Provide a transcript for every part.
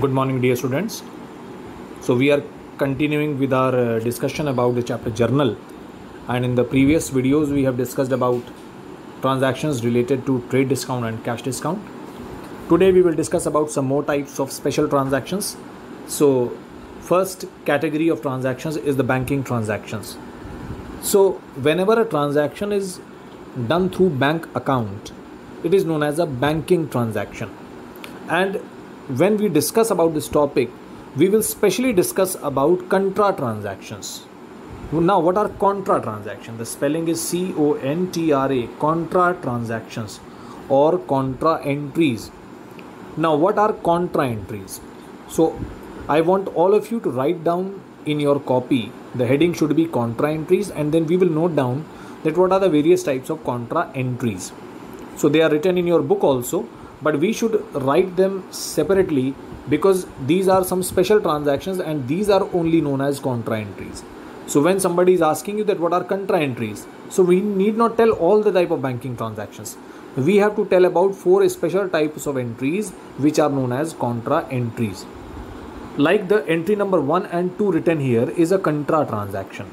Good morning, dear students. So we are continuing with our discussion about the chapter journal, and in the previous videos we have discussed about transactions related to trade discount and cash discount. Today we will discuss about some more types of special transactions. So first category of transactions is the banking transactions. So whenever a transaction is done through bank account, it is known as a banking transaction. And when we discuss about this topic, we will specially discuss about contra transactions. Now, what are contra transactions? The spelling is C-O-N-T-R-A, contra transactions or contra entries. Now, what are contra entries? So, I want all of you to write down in your copy. The heading should be contra entries, and then we will note down that what are the various types of contra entries. So, they are written in your book also, but we should write them separately because these are some special transactions and these are only known as contra entries. So when somebody is asking you that what are contra entries, so we need not tell all the type of banking transactions. We have to tell about 4 special types of entries which are known as contra entries. Like the entry number 1 and 2 written here is a contra transaction.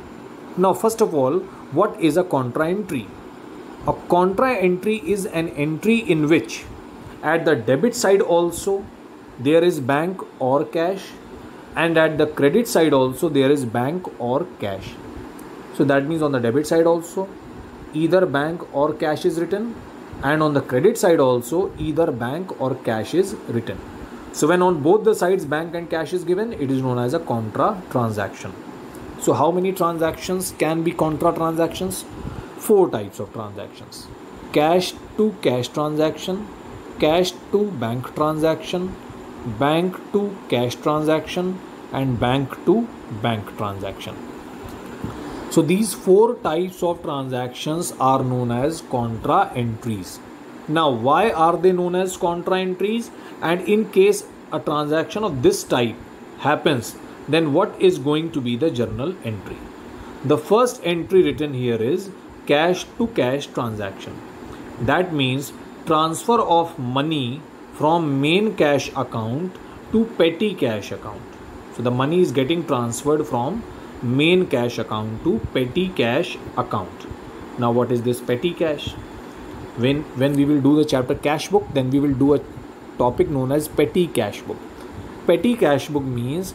Now first of all, what is a contra entry? A contra entry is an entry in which at the debit side also there is bank or cash, and at the credit side also there is bank or cash. So that means on the debit side also either bank or cash is written, and on the credit side also either bank or cash is written. So when on both the sides bank and cash is given, it is known as a contra transaction. So how many transactions can be contra transactions? 4 types of transactions: cash to cash transaction, cash to bank transaction, bank to cash transaction, and bank to bank transaction. So these 4 types of transactions are known as contra entries. Now why are they known as contra entries? And in case a transaction of this type happens, then what is going to be the journal entry? The first entry written here is cash to cash transaction. That means transfer of money from main cash account to petty cash account. So the money is getting transferred from main cash account to petty cash account. Now what is this petty cash? When we will do the chapter cash book, then we will do a topic known as petty cash book. Petty cash book means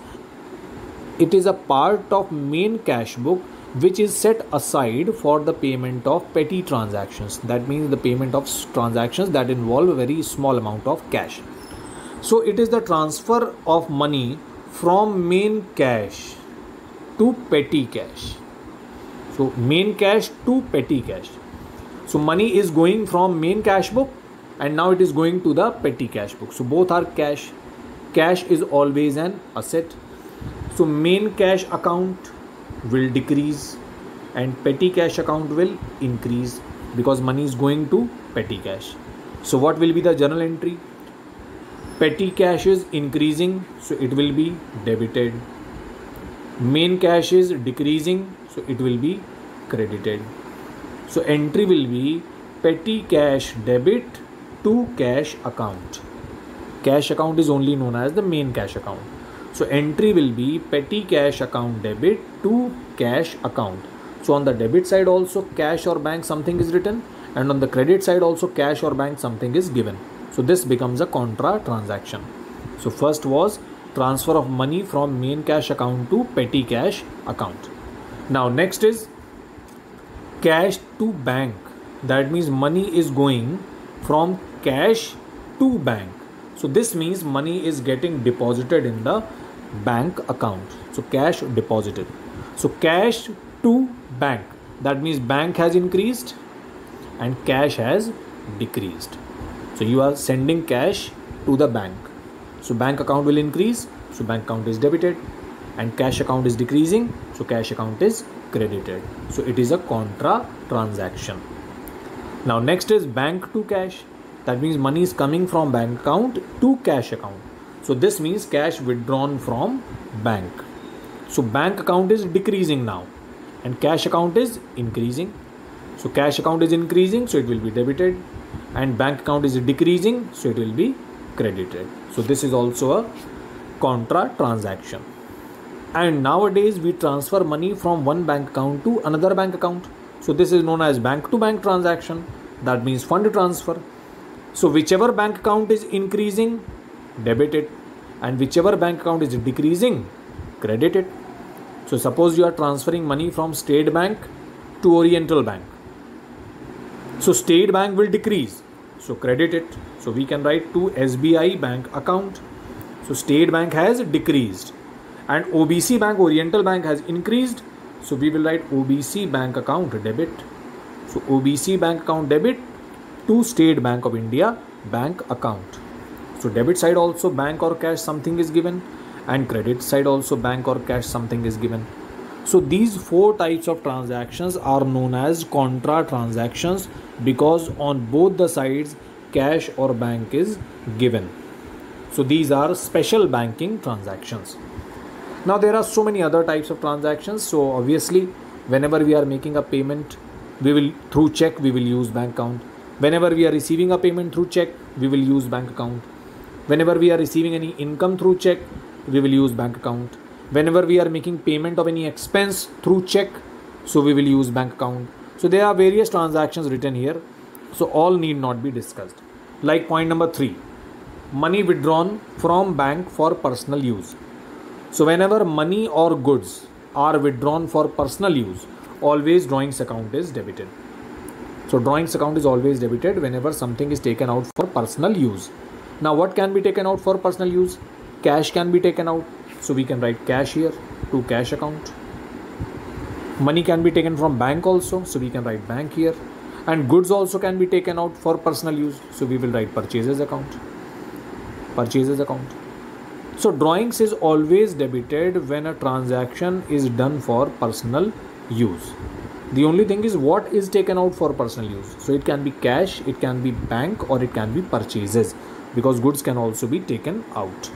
it is a part of main cash book which is set aside for the payment of petty transactions. That means the payment of transactions that involve a very small amount of cash. So it is the transfer of money from main cash to petty cash. So main cash to petty cash. So money is going from main cash book and now it is going to the petty cash book. So both are cash. Cash is always an asset. So main cash account will decrease and petty cash account will increase because money is going to petty cash. So what will be the journal entry? Petty cash is increasing, so it will be debited. Main cash is decreasing, so it will be credited. So entry will be petty cash debit to cash account. Cash account is only known as the main cash account. So entry will be petty cash account debit to cash account. So on the debit side also cash or bank something is written, and on the credit side also cash or bank something is given. So this becomes a contra transaction. So first was transfer of money from main cash account to petty cash account. Now next is cash to bank. That means money is going from cash to bank. So this means money is getting deposited in the bank account. So cash deposited. So cash to bank. That means bank has increased and cash has decreased. So you are sending cash to the bank. So bank account will increase. So bank account is debited, and cash account is decreasing. So cash account is credited. So it is a contra transaction. Now next is bank to cash. That means money is coming from bank account to cash account. So this means cash withdrawn from bank. So bank account is decreasing now and cash account is increasing. So cash account is increasing, so it will be debited, and bank account is decreasing, so it will be credited. So this is also a contra transaction. And nowadays we transfer money from one bank account to another bank account. So this is known as bank to bank transaction. That means fund transfer. So whichever bank account is increasing, debit it, and whichever bank account is decreasing, credit it. So suppose you are transferring money from State Bank to Oriental Bank. So State Bank will decrease, so credit it. So we can write to SBI bank account. So State Bank has decreased and OBC Bank, Oriental Bank has increased. So we will write OBC bank account debit. So OBC bank account debit to State Bank of India bank account. So debit side also bank or cash something is given, and credit side also bank or cash something is given. So these four types of transactions are known as contra transactions because on both the sides cash or bank is given. So these are special banking transactions. Now there are so many other types of transactions. So obviously whenever we are making a payment, we will through check, we will use bank account. Whenever we are receiving a payment through check, we will use bank account. Whenever we are receiving any income through check, we will use bank account. Whenever we are making payment of any expense through check, so we will use bank account. So there are various transactions written here. So all need not be discussed. Like point number 3, money withdrawn from bank for personal use. So whenever money or goods are withdrawn for personal use, always drawings account is debited. So drawings account is always debited whenever something is taken out for personal use. Now what can be taken out for personal use? Cash can be taken out. So we can write cash here to cash account. Money can be taken from bank also. So we can write bank here. And goods also can be taken out for personal use. So we will write purchases account. Purchases account. So drawings is always debited when a transaction is done for personal use. The only thing is what is taken out for personal use. So it can be cash, it can be bank, or it can be purchases, because goods can also be taken out.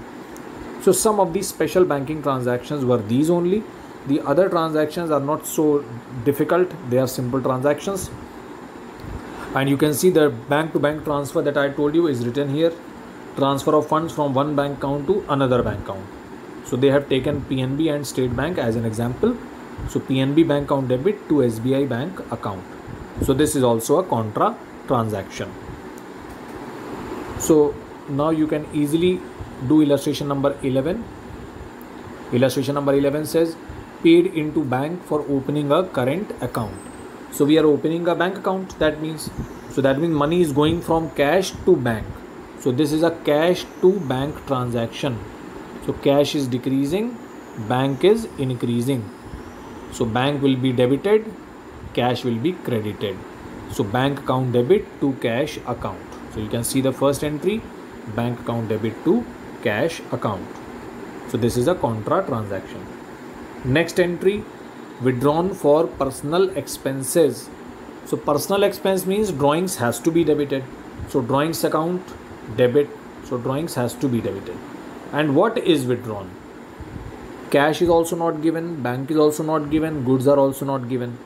So some of these special banking transactions were these only. The other transactions are not so difficult. They are simple transactions. And you can see the bank to bank transfer that I told you is written here. Transfer of funds from one bank account to another bank account. So they have taken PNB and State Bank as an example. So PNB bank account debit to SBI bank account. So this is also a contra transaction. So now you can easily do illustration number 11. Illustration number 11 says paid into bank for opening a current account. So we are opening a bank account. That means money is going from cash to bank. So this is a cash to bank transaction. So cash is decreasing, bank is increasing. So bank will be debited, cash will be credited. So bank account debit to cash account. So you can see the first entry, bank account debit to cash account. So this is a contra transaction. Next entry, withdrawn for personal expenses. So personal expense means drawings has to be debited. So drawings account debit. So drawings has to be debited. And what is withdrawn? Cash is also not given, bank is also not given, goods are also not given.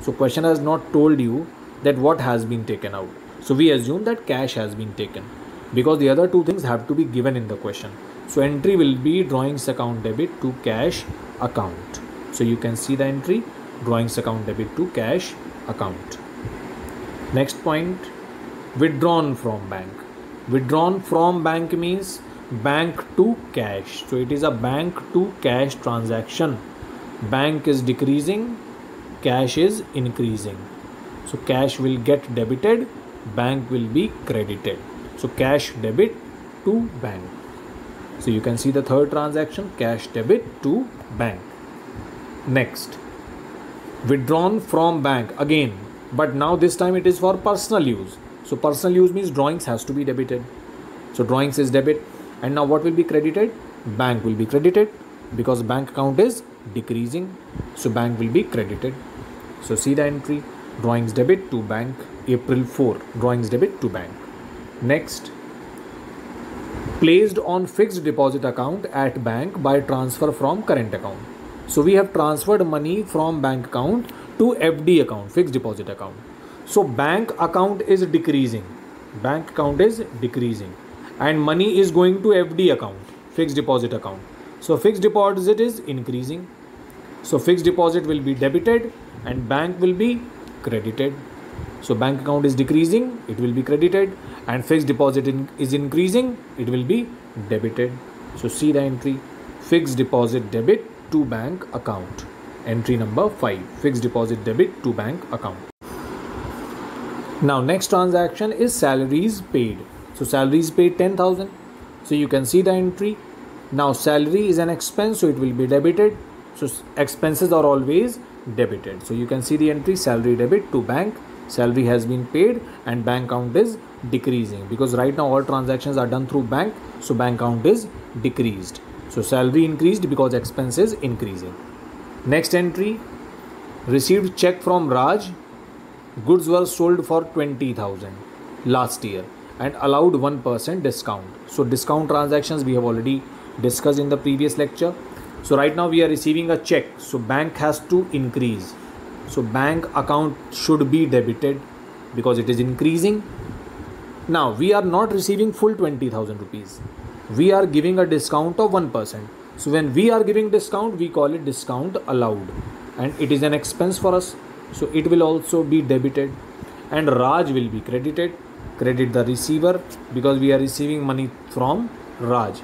So question has not told you that what has been taken out. So we assume that cash has been taken because the other two things have to be given in the question. So entry will be drawings account debit to cash account. So you can see the entry, drawings account debit to cash account. Next point, withdrawn from bank. Withdrawn from bank means bank to cash. So it is a bank to cash transaction. Bank is decreasing, cash is increasing. So cash will get debited, bank will be credited. So cash debit to bank. So you can see the third transaction, cash debit to bank. Next, withdrawn from bank again, but now this time it is for personal use. So personal use means drawings has to be debited. So drawings is debit. And now what will be credited? Bank will be credited because bank account is decreasing. So bank will be credited. So see the entry, drawings debit to bank, April 4, drawings debit to bank. Next, placed on fixed deposit account at bank by transfer from current account. So we have transferred money from bank account to FD account, fixed deposit account. So bank account is decreasing. Bank account is decreasing. And money is going to FD account, fixed deposit account. So fixed deposit is increasing. So fixed deposit will be debited and bank will be credited. So bank account is decreasing, it will be credited, and fixed deposit is increasing, it will be debited. So see the entry, fixed deposit debit to bank account. Entry number 5, fixed deposit debit to bank account. Now next transaction is salaries paid. So salaries paid 10,000. So you can see the entry. Now salary is an expense, so it will be debited. So expenses are always debited. So you can see the entry, salary debit to bank. Salary has been paid and bank account is decreasing because right now all transactions are done through bank. So bank account is decreased. So salary increased because expense is increasing. Next entry, received check from Raj. Goods were sold for 20,000 last year and allowed 1% discount. So discount transactions we have already discussed in the previous lecture. So right now we are receiving a check. So bank has to increase. So bank account should be debited because it is increasing. Now we are not receiving full 20,000 rupees. We are giving a discount of 1%. So when we are giving discount, we call it discount allowed. And it is an expense for us. So it will also be debited. And Raj will be credited. Credit the receiver because we are receiving money from Raj.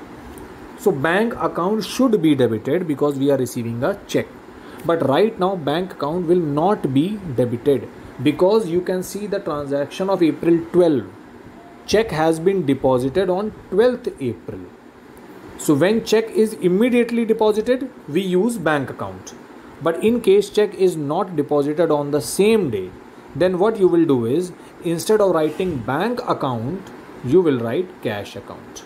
So bank account should be debited because we are receiving a check. But right now bank account will not be debited because you can see the transaction of April 12. Check has been deposited on 12th April. So when check is immediately deposited, we use bank account. But in case check is not deposited on the same day, then what you will do is instead of writing bank account, you will write cash account.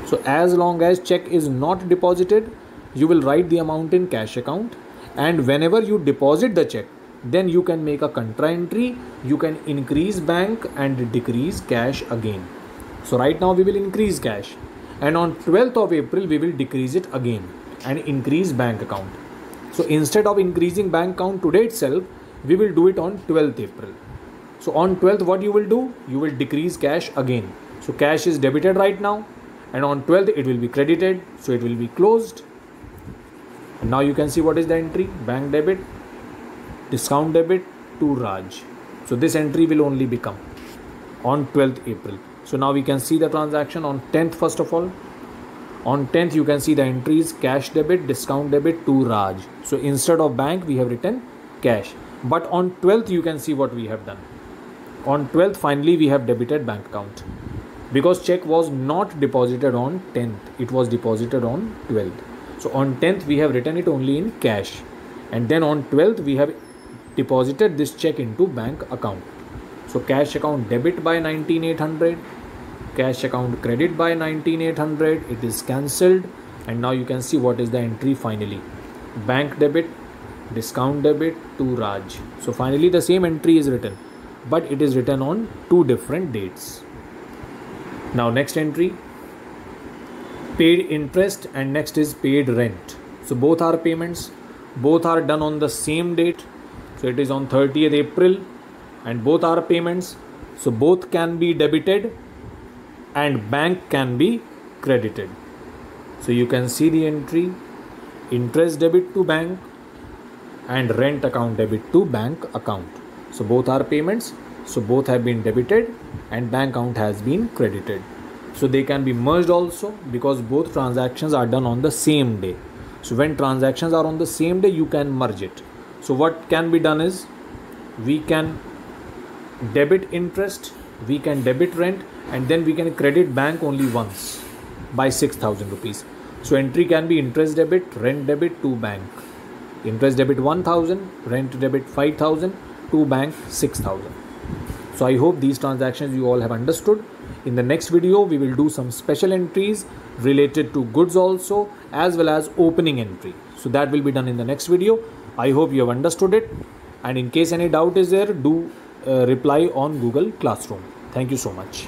So as long as check is not deposited, you will write the amount in cash account. And whenever you deposit the check, then you can make a contra entry. You can increase bank and decrease cash again. So right now we will increase cash. And on 12th of April, we will decrease it again and increase bank account. So instead of increasing bank account today itself, we will do it on 12th April. So on 12th, what you will do? You will decrease cash again. So cash is debited right now. And on 12th, it will be credited. So it will be closed. And now you can see what is the entry. Bank debit, discount debit to Raj. So this entry will only become on 12th April. So now we can see the transaction on 10th first of all. On 10th you can see the entries cash debit, discount debit to Raj. So instead of bank we have written cash. But on 12th you can see what we have done. On 12th finally we have debited bank account. Because check was not deposited on 10th. It was deposited on 12th. So on 10th we have written it only in cash. And then on 12th we have deposited this check into bank account. So cash account debit by 19,800. Cash account credit by 19,800. It is cancelled. And now you can see what is the entry finally. Bank debit, discount debit to Raj. So finally the same entry is written. But it is written on two different dates. Now next entry. Paid interest and next is paid rent. So both are payments. Both are done on the same date. So it is on 30th April. And both are payments. So both can be debited. And bank can be credited. So you can see the entry. Interest debit to bank. And rent account debit to bank account. So both are payments. So both have been debited. And bank account has been credited. So they can be merged also because both transactions are done on the same day. So when transactions are on the same day, you can merge it. So what can be done is we can debit interest, we can debit rent, and then we can credit bank only once by 6,000 rupees. So entry can be interest debit, rent debit to bank. Interest debit 1,000, rent debit 5,000, to bank 6,000. So I hope these transactions you all have understood. In the next video, we will do some special entries related to goods also, as well as opening entry. So that will be done in the next video. I hope you have understood it. And in case any doubt is there, do reply on Google Classroom. Thank you so much.